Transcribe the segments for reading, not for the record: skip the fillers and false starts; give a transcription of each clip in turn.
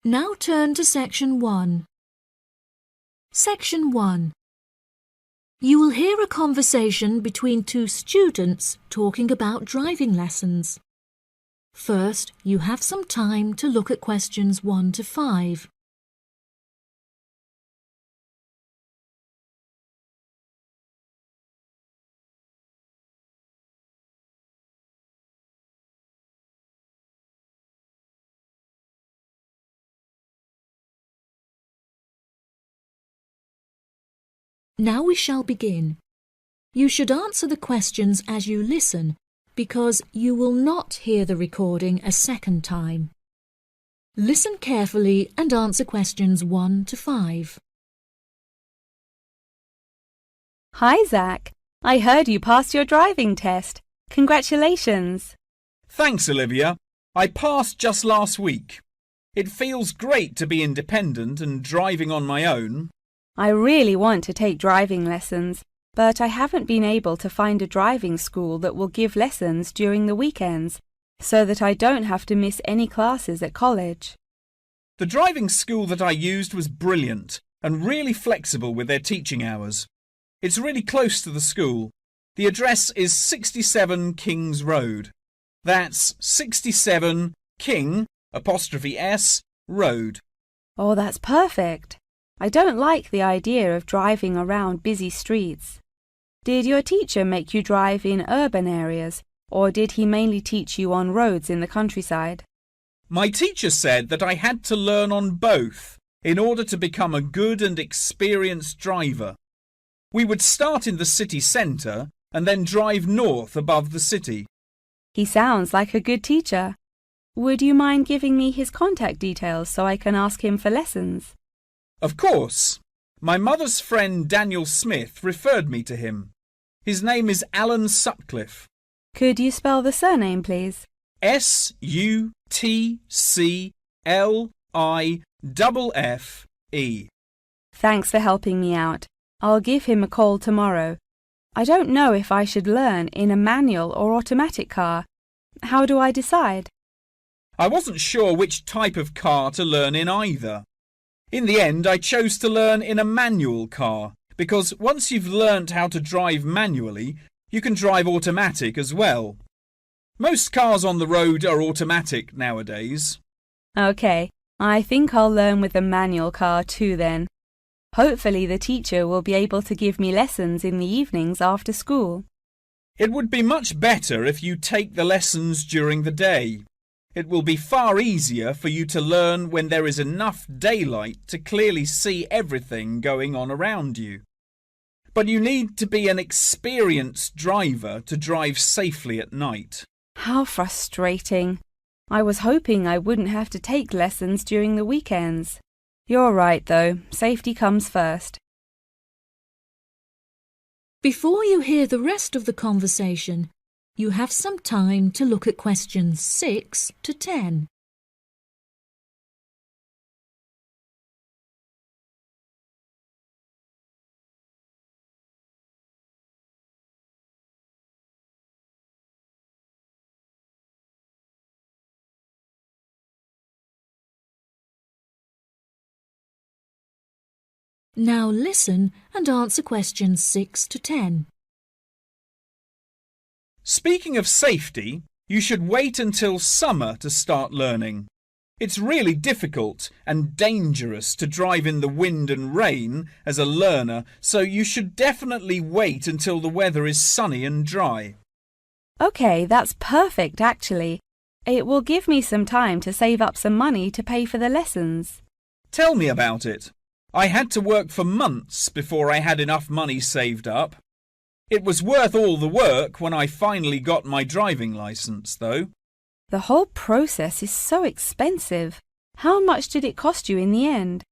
Now turn to Section 1. Section 1. You will hear a conversation between two students talking about driving lessons. First, you have some time to look at questions 1 to 5. Now we shall begin. You should answer the questions as you listen, because you will not hear the recording a second time. Listen carefully and answer questions 1 to 5. Hi, Zach. I heard you passed your driving test. Congratulations. Thanks, Olivia. I passed just last week. It feels great to be independent and driving on my own. I really want to take driving lessons, but I haven't been able to find a driving school that will give lessons during the weekends, so that I don't have to miss any classes at college. The driving school that I used was brilliant and really flexible with their teaching hours. It's really close to the school. The address is 67 Kings Road. That's 67 King '(S) Road. Oh, that's perfect. I don't like the idea of driving around busy streets. Did your teacher make you drive in urban areas, or did he mainly teach you on roads in the countryside? My teacher said that I had to learn on both in order to become a good and experienced driver. We would start in the city centre and then drive north above the city. He sounds like a good teacher. Would you mind giving me his contact details so I can ask him for lessons? Of course. My mother's friend Daniel Smith referred me to him. His name is Alan Sutcliffe. Could you spell the surname, please? Sutcliffe. Thanks for helping me out. I'll give him a call tomorrow. I don't know if I should learn in a manual or automatic car. How do I decide? I wasn't sure which type of car to learn in either. In the end, I chose to learn in a manual car because once you've learnt how to drive manually, you can drive automatic as well. Most cars on the road are automatic nowadays. OK, I think I'll learn with a manual car too then. Hopefully the teacher will be able to give me lessons in the evenings after school. It would be much better if you take the lessons during the day. It will be far easier for you to learn when there is enough daylight to clearly see everything going on around you. But you need to be an experienced driver to drive safely at night. How frustrating. I was hoping I wouldn't have to take lessons during the weekends. You're right, though. Safety comes first. Before you hear the rest of the conversation, you have some time to look at questions 6 to 10. Now listen and answer questions 6 to 10. Speaking of safety, you should wait until summer to start learning. It's really difficult and dangerous to drive in the wind and rain as a learner, so you should definitely wait until the weather is sunny and dry. OK, that's perfect actually. It will give me some time to save up some money to pay for the lessons. Tell me about it. I had to work for months before I had enough money saved up. It was worth all the work when I finally got my driving licence, though. The whole process is so expensive. How much did it cost you in the end?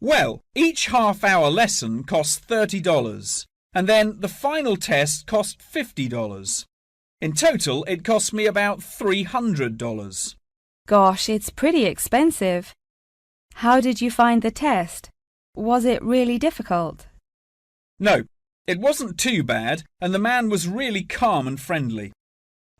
Well, each half-hour lesson cost $30, and then the final test cost $50. In total, it cost me about $300. Gosh, it's pretty expensive. How did you find the test? Was it really difficult? No, it wasn't too bad, and the man was really calm and friendly.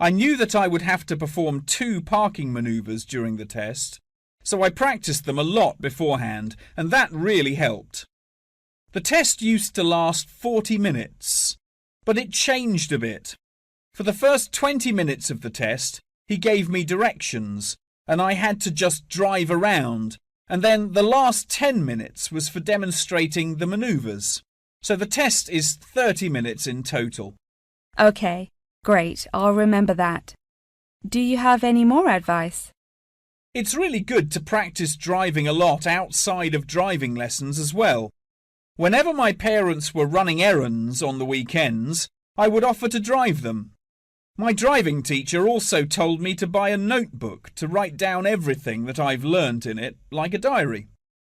I knew that I would have to perform 2 parking manoeuvres during the test, so I practiced them a lot beforehand, and that really helped. The test used to last 40 minutes, but it changed a bit. For the first 20 minutes of the test, he gave me directions, and I had to just drive around, and then the last 10 minutes was for demonstrating the manoeuvres. So the test is 30 minutes in total. Okay, great. I'll remember that. Do you have any more advice? It's really good to practice driving a lot outside of driving lessons as well. Whenever my parents were running errands on the weekends, I would offer to drive them. My driving teacher also told me to buy a notebook to write down everything that I've learnt in it, like a diary.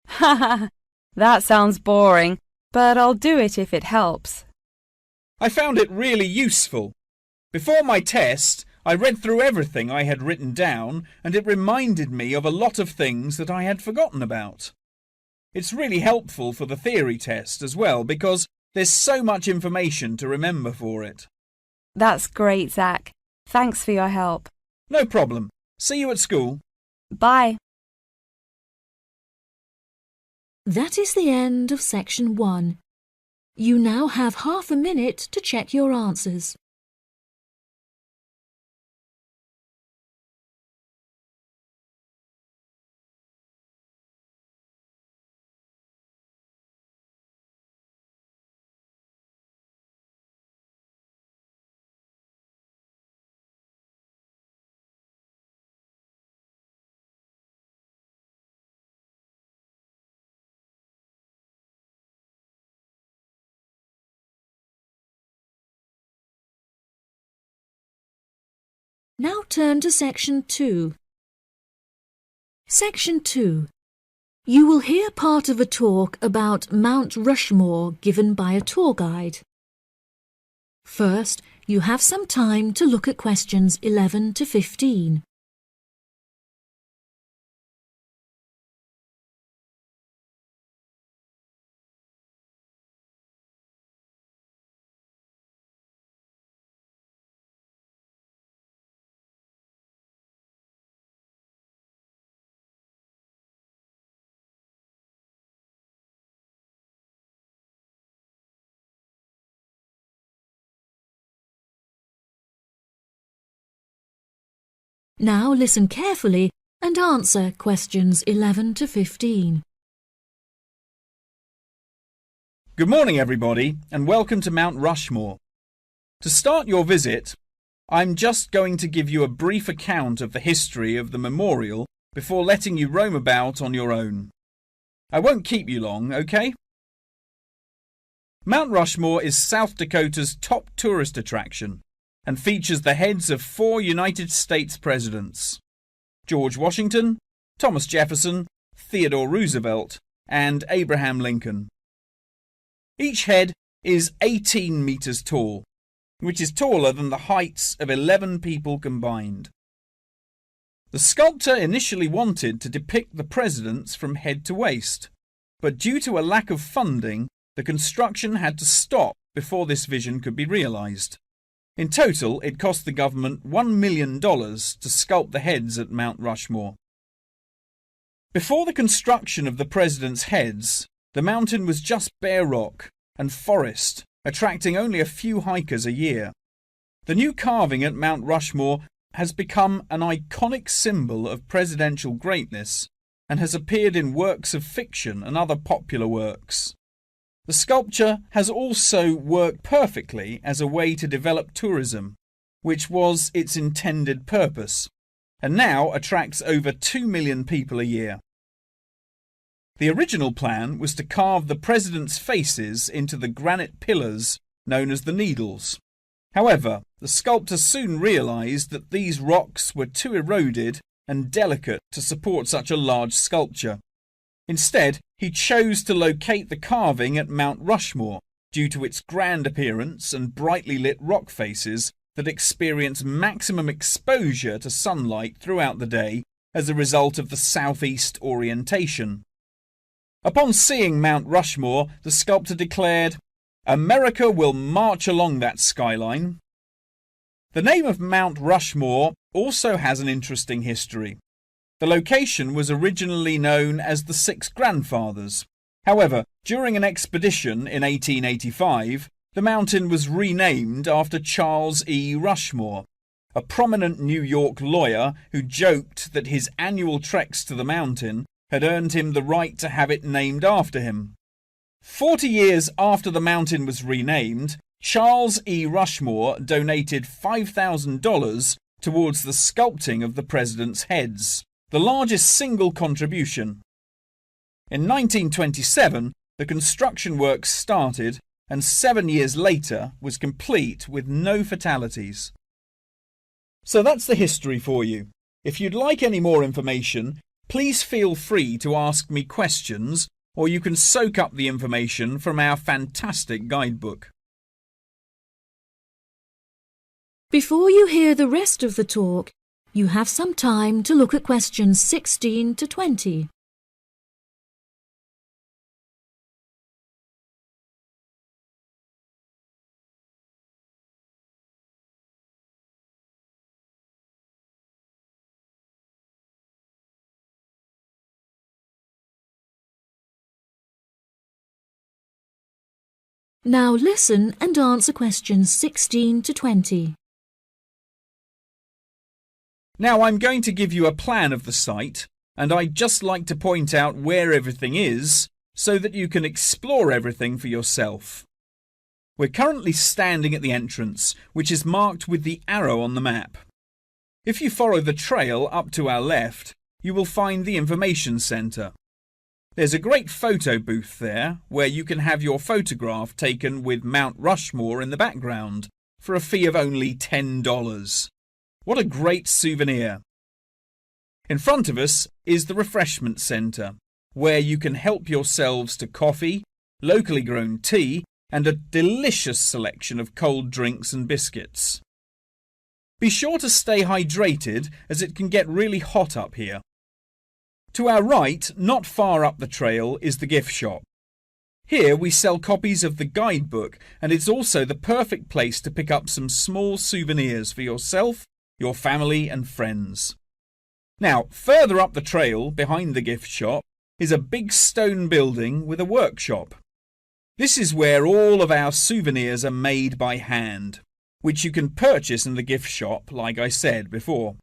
Haha, that sounds boring, but I'll do it if it helps. I found it really useful. Before my test, I read through everything I had written down, and it reminded me of a lot of things that I had forgotten about. It's really helpful for the theory test as well, because there's so much information to remember for it. That's great, Zach. Thanks for your help. No problem. See you at school. Bye. That is the end of section 1. You now have half a minute to check your answers. Now turn to section 2. Section 2. You will hear part of a talk about Mount Rushmore given by a tour guide. First, you have some time to look at questions 11 to 15. Now listen carefully and answer questions 11 to 15. Good morning, everybody, and welcome to Mount Rushmore. To start your visit, I'm just going to give you a brief account of the history of the memorial before letting you roam about on your own. I won't keep you long, okay? Mount Rushmore is South Dakota's top tourist attraction and features the heads of 4 United States presidents: George Washington, Thomas Jefferson, Theodore Roosevelt, and Abraham Lincoln. Each head is 18 meters tall, which is taller than the heights of 11 people combined. The sculptor initially wanted to depict the presidents from head to waist, but due to a lack of funding, the construction had to stop before this vision could be realized. In total, it cost the government $1 million to sculpt the heads at Mount Rushmore. Before the construction of the presidents' heads, the mountain was just bare rock and forest, attracting only a few hikers a year. The new carving at Mount Rushmore has become an iconic symbol of presidential greatness and has appeared in works of fiction and other popular works. The sculpture has also worked perfectly as a way to develop tourism, which was its intended purpose, and now attracts over 2 million people a year. The original plan was to carve the presidents' faces into the granite pillars known as the Needles. However, the sculptor soon realized that these rocks were too eroded and delicate to support such a large sculpture. Instead, he chose to locate the carving at Mount Rushmore due to its grand appearance and brightly lit rock faces that experience maximum exposure to sunlight throughout the day as a result of the southeast orientation. Upon seeing Mount Rushmore, the sculptor declared, "America will march along that skyline." The name of Mount Rushmore also has an interesting history. The location was originally known as the Six Grandfathers. However, during an expedition in 1885, the mountain was renamed after Charles E. Rushmore, a prominent New York lawyer who joked that his annual treks to the mountain had earned him the right to have it named after him. 40 years after the mountain was renamed, Charles E. Rushmore donated $5,000 towards the sculpting of the president's heads, the largest single contribution. In 1927, the construction work started and 7 years later was complete with no fatalities. So that's the history for you. If you'd like any more information, please feel free to ask me questions, or you can soak up the information from our fantastic guidebook. Before you hear the rest of the talk, you have some time to look at questions 16 to 20. Now listen and answer questions 16 to 20. Now I'm going to give you a plan of the site, and I'd just like to point out where everything is so that you can explore everything for yourself. We're currently standing at the entrance, which is marked with the arrow on the map. If you follow the trail up to our left, you will find the information centre. There's a great photo booth there where you can have your photograph taken with Mount Rushmore in the background for a fee of only $10. What a great souvenir! In front of us is the refreshment centre, where you can help yourselves to coffee, locally grown tea, and a delicious selection of cold drinks and biscuits. Be sure to stay hydrated as it can get really hot up here. To our right, not far up the trail, is the gift shop. Here we sell copies of the guidebook, and it's also the perfect place to pick up some small souvenirs for yourself, your family and friends. Now, further up the trail, behind the gift shop, is a big stone building with a workshop. This is where all of our souvenirs are made by hand, which you can purchase in the gift shop, like I said before.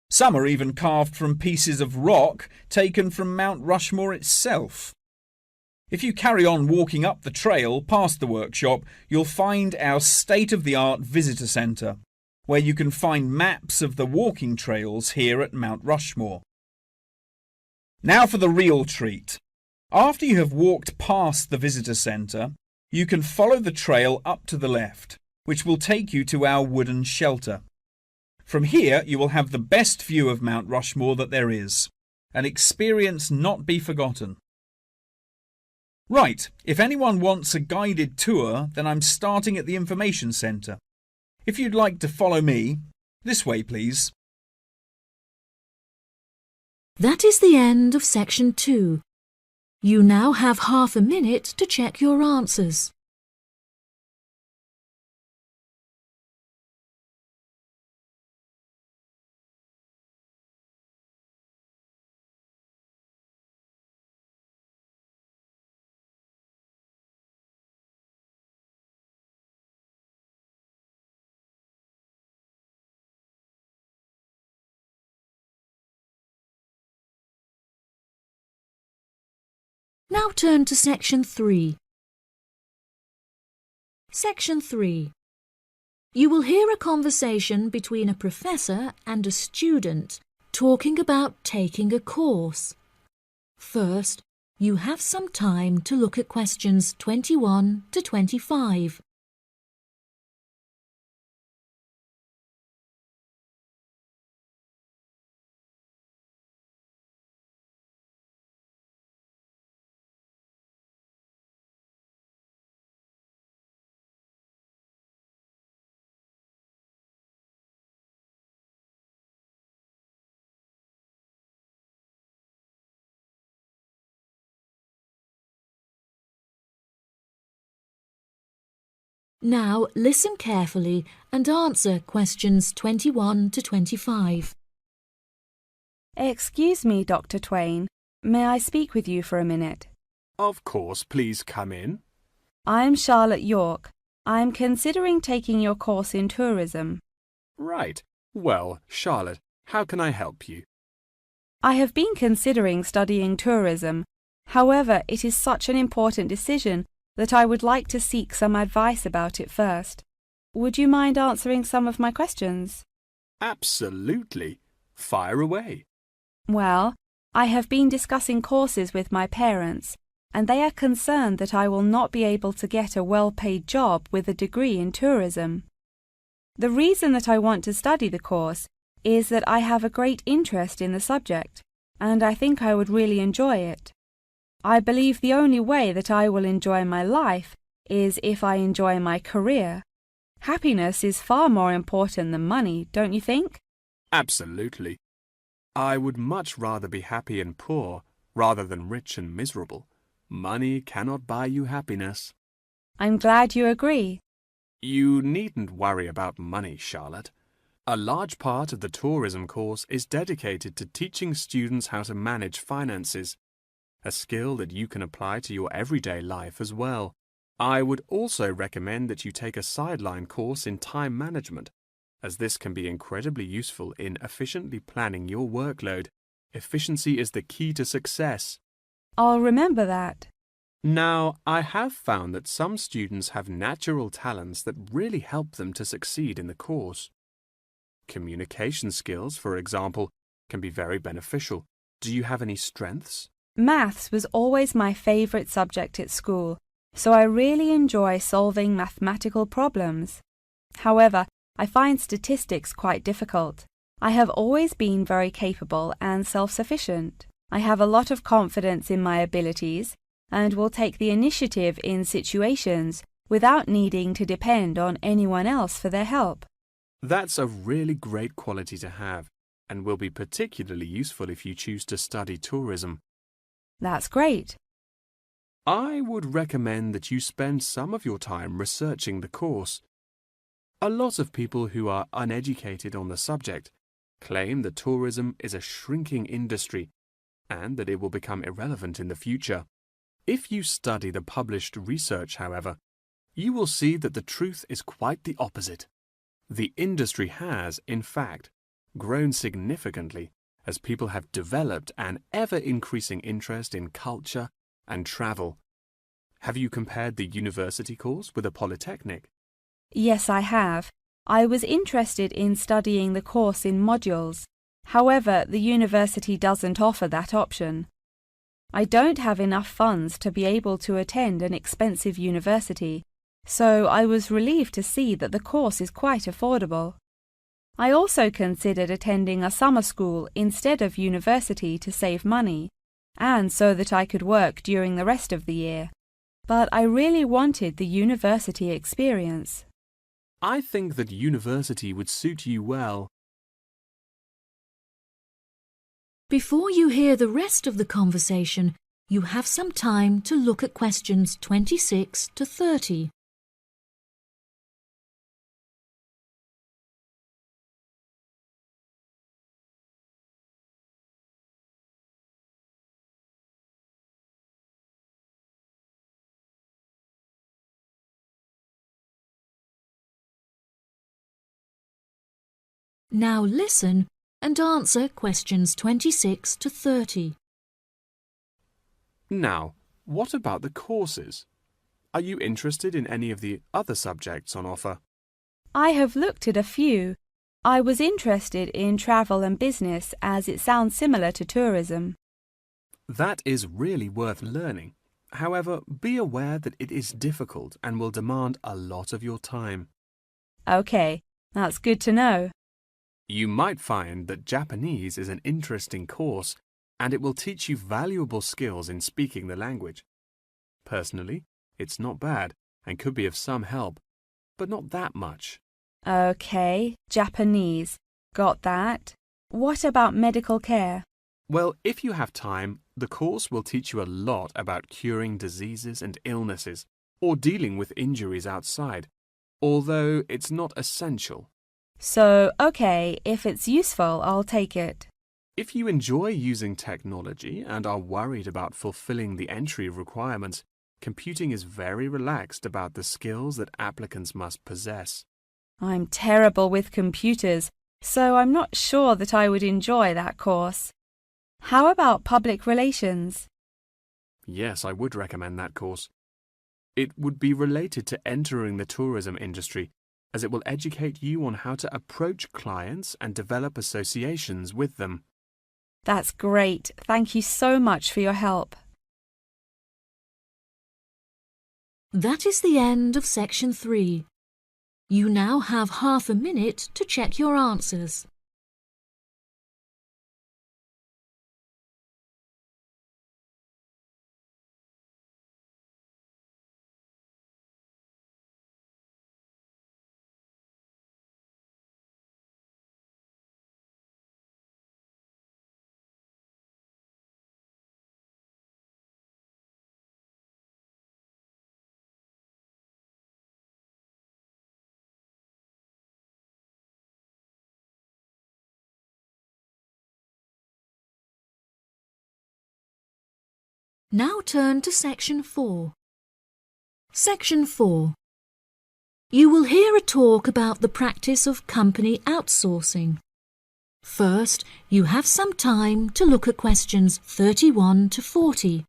Some are even carved from pieces of rock taken from Mount Rushmore itself. If you carry on walking up the trail past the workshop, you'll find our state-of-the-art visitor centre, where you can find maps of the walking trails here at Mount Rushmore. Now for the real treat. After you have walked past the visitor centre, you can follow the trail up to the left, which will take you to our wooden shelter. From here, you will have the best view of Mount Rushmore that there is, an experience not be forgotten. Right, if anyone wants a guided tour, then I'm starting at the information centre. If you'd like to follow me, this way please. That is the end of section 2. You now have half a minute to check your answers. Now turn to section 3. Section 3. You will hear a conversation between a professor and a student talking about taking a course. First, you have some time to look at questions 21 to 25. Now listen carefully and answer questions 21 to 25. Excuse me, Dr. Twain. May I speak with you for a minute? Of course, please come in. I'm Charlotte York. I'm considering taking your course in tourism. Right. Well, Charlotte, how can I help you? I have been considering studying tourism. However, it is such an important decision that I would like to seek some advice about it first. Would you mind answering some of my questions? Absolutely. Fire away. Well, I have been discussing courses with my parents, and they are concerned that I will not be able to get a well-paid job with a degree in tourism. The reason that I want to study the course is that I have a great interest in the subject, and I think I would really enjoy it. I believe the only way that I will enjoy my life is if I enjoy my career. Happiness is far more important than money, don't you think? Absolutely. I would much rather be happy and poor rather than rich and miserable. Money cannot buy you happiness. I'm glad you agree. You needn't worry about money, Charlotte. A large part of the tourism course is dedicated to teaching students how to manage finances, a skill that you can apply to your everyday life as well. I would also recommend that you take a sideline course in time management, as this can be incredibly useful in efficiently planning your workload. Efficiency is the key to success. I'll remember that. Now, I have found that some students have natural talents that really help them to succeed in the course. Communication skills, for example, can be very beneficial. Do you have any strengths? Maths was always my favourite subject at school, so I really enjoy solving mathematical problems. However, I find statistics quite difficult. I have always been very capable and self-sufficient. I have a lot of confidence in my abilities and will take the initiative in situations without needing to depend on anyone else for their help. That's a really great quality to have and will be particularly useful if you choose to study tourism. That's great. I would recommend that you spend some of your time researching the course. A lot of people who are uneducated on the subject claim that tourism is a shrinking industry and that it will become irrelevant in the future. If you study the published research, however, you will see that the truth is quite the opposite. The industry has, in fact, grown significantly as people have developed an ever-increasing interest in culture and travel. Have you compared the university course with a polytechnic? Yes, I have. I was interested in studying the course in modules. However, the university doesn't offer that option. I don't have enough funds to be able to attend an expensive university, so I was relieved to see that the course is quite affordable. I also considered attending a summer school instead of university to save money, and so that I could work during the rest of the year. But I really wanted the university experience. I think that university would suit you well. Before you hear the rest of the conversation, you have some time to look at questions 26 to 30. Now listen and answer questions 26 to 30. Now, what about the courses? Are you interested in any of the other subjects on offer? I have looked at a few. I was interested in travel and business as it sounds similar to tourism. That is really worth learning. However, be aware that it is difficult and will demand a lot of your time. Okay, that's good to know. You might find that Japanese is an interesting course and it will teach you valuable skills in speaking the language. Personally, it's not bad and could be of some help, but not that much. Okay, Japanese. Got that. What about medical care? Well, if you have time, the course will teach you a lot about curing diseases and illnesses or dealing with injuries outside. although it's not essential. So, okay, if it's useful, I'll take it. If you enjoy using technology and are worried about fulfilling the entry requirements, computing is very relaxed about the skills that applicants must possess. I'm terrible with computers, so I'm not sure that I would enjoy that course. How about public relations? Yes, I would recommend that course. It would be related to entering the tourism industry, as it will educate you on how to approach clients and develop associations with them. That's great. Thank you so much for your help. That is the end of section 3. You now have half a minute to check your answers. Now turn to section 4. Section 4. You will hear a talk about the practice of company outsourcing. First, you have some time to look at questions 31 to 40.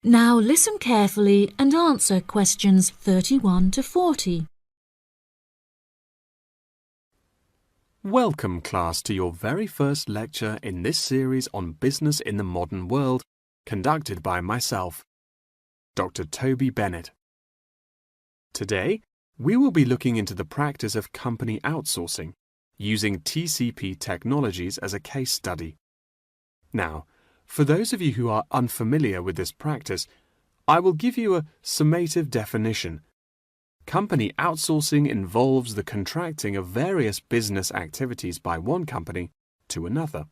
Now listen carefully and answer questions 31 to 40. Welcome, class, to your very first lecture in this series on business in the modern world, conducted by myself, Dr. Toby Bennett. Today, we will be looking into the practice of company outsourcing, using TCP technologies as a case study. Now, for those of you who are unfamiliar with this practice, I will give you a summative definition. Company outsourcing involves the contracting of various business activities by one company to another.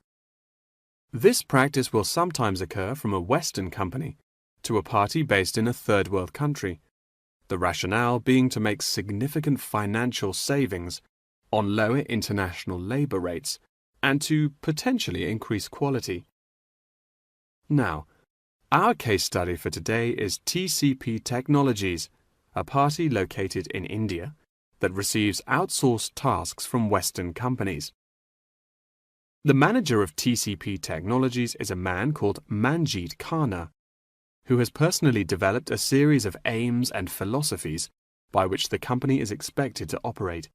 This practice will sometimes occur from a Western company to a party based in a third world country, the rationale being to make significant financial savings on lower international labour rates and to potentially increase quality. Now, our case study for today is TCP Technologies, a party located in India that receives outsourced tasks from Western companies. The manager of TCP Technologies is a man called Manjeet Khanna, who has personally developed a series of aims and philosophies by which the company is expected to operate.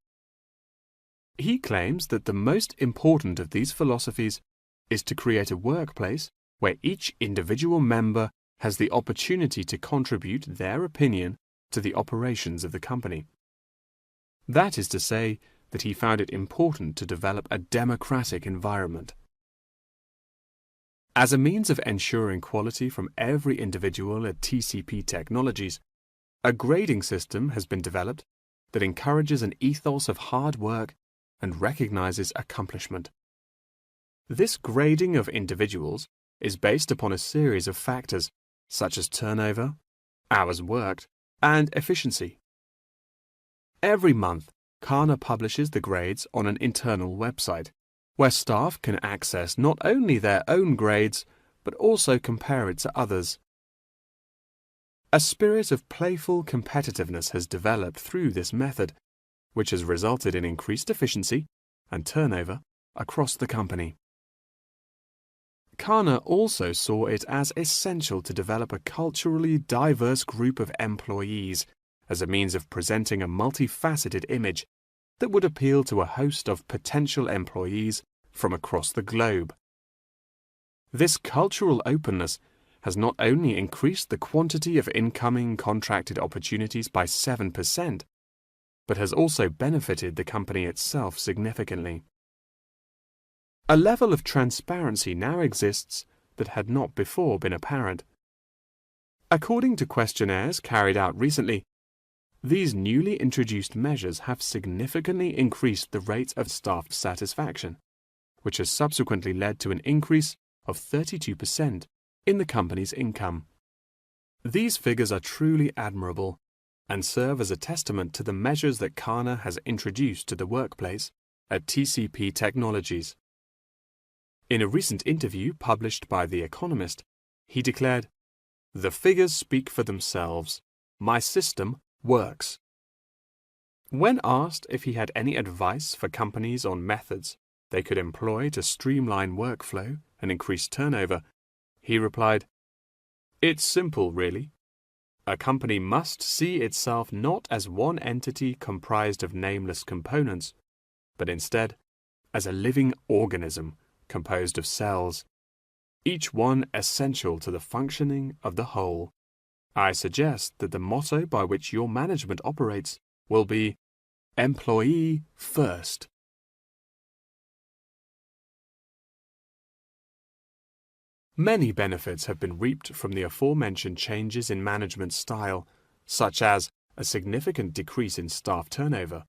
He claims that the most important of these philosophies is to create a workplace where each individual member has the opportunity to contribute their opinion to the operations of the company. That is to say that he found it important to develop a democratic environment. As a means of ensuring quality from every individual at TCP Technologies, a grading system has been developed that encourages an ethos of hard work and recognizes accomplishment. This grading of individuals is based upon a series of factors such as turnover, hours worked, and efficiency. Every month, Khanna publishes the grades on an internal website, where staff can access not only their own grades, but also compare it to others. A spirit of playful competitiveness has developed through this method, which has resulted in increased efficiency and turnover across the company. Khanna also saw it as essential to develop a culturally diverse group of employees as a means of presenting a multifaceted image that would appeal to a host of potential employees from across the globe. This cultural openness has not only increased the quantity of incoming contracted opportunities by 7%, but has also benefited the company itself significantly. A level of transparency now exists that had not before been apparent. According to questionnaires carried out recently, these newly introduced measures have significantly increased the rate of staff satisfaction, which has subsequently led to an increase of 32% in the company's income. These figures are truly admirable and serve as a testament to the measures that Kana has introduced to the workplace at TCP Technologies. In a recent interview published by The Economist, he declared, "The figures speak for themselves. My system works." When asked if he had any advice for companies on methods they could employ to streamline workflow and increase turnover, he replied, "It's simple, really. A company must see itself not as one entity comprised of nameless components, but instead as a living organism composed of cells, each one essential to the functioning of the whole. I suggest that the motto by which your management operates will be Employee First." Many benefits have been reaped from the aforementioned changes in management style, such as a significant decrease in staff turnover.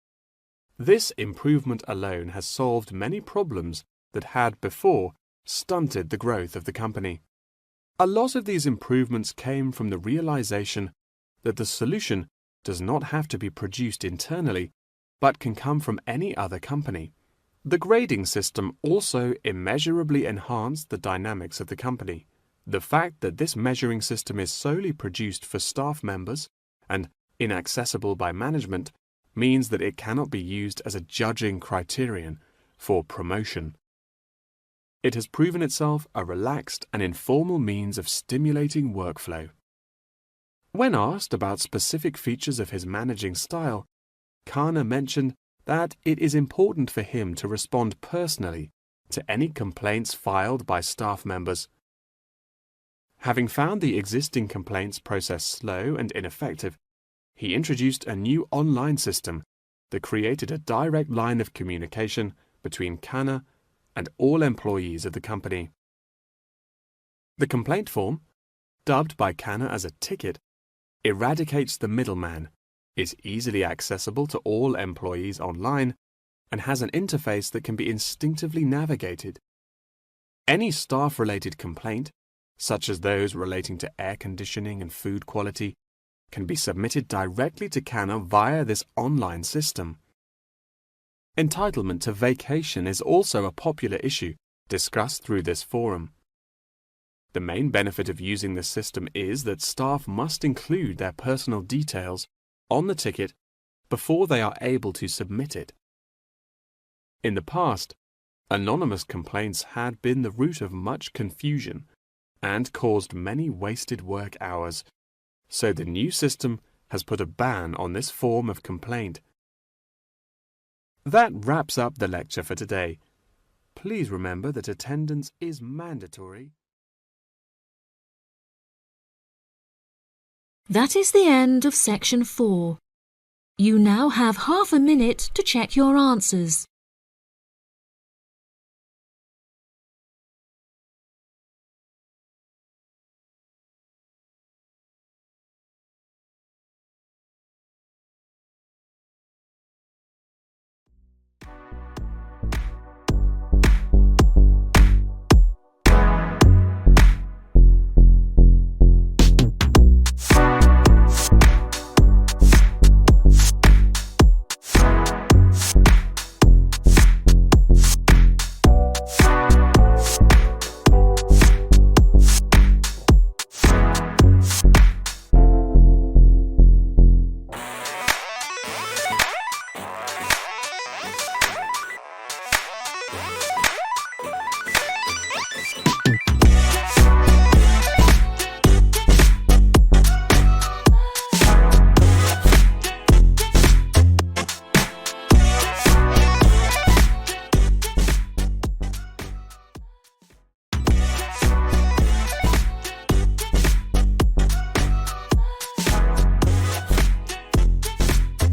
This improvement alone has solved many problems that had before stunted the growth of the company. A lot of these improvements came from the realization that the solution does not have to be produced internally, but can come from any other company. The grading system also immeasurably enhanced the dynamics of the company. The fact that this measuring system is solely produced for staff members and inaccessible by management means that it cannot be used as a judging criterion for promotion. It has proven itself a relaxed and informal means of stimulating workflow. When asked about specific features of his managing style, Kana mentioned that it is important for him to respond personally to any complaints filed by staff members. Having found the existing complaints process slow and ineffective, he introduced a new online system that created a direct line of communication between Kana and all employees of the company. The complaint form, dubbed by Kana as a ticket, eradicates the middleman, is easily accessible to all employees online, and has an interface that can be instinctively navigated. Any staff-related complaint, such as those relating to air conditioning and food quality, can be submitted directly to Kana via this online system. Entitlement to vacation is also a popular issue discussed through this forum. The main benefit of using this system is that staff must include their personal details on the ticket before they are able to submit it. In the past, anonymous complaints had been the root of much confusion and caused many wasted work hours, so the new system has put a ban on this form of complaint. That wraps up the lecture for today. Please remember that attendance is mandatory. That is the end of section 4. You now have half a minute to check your answers.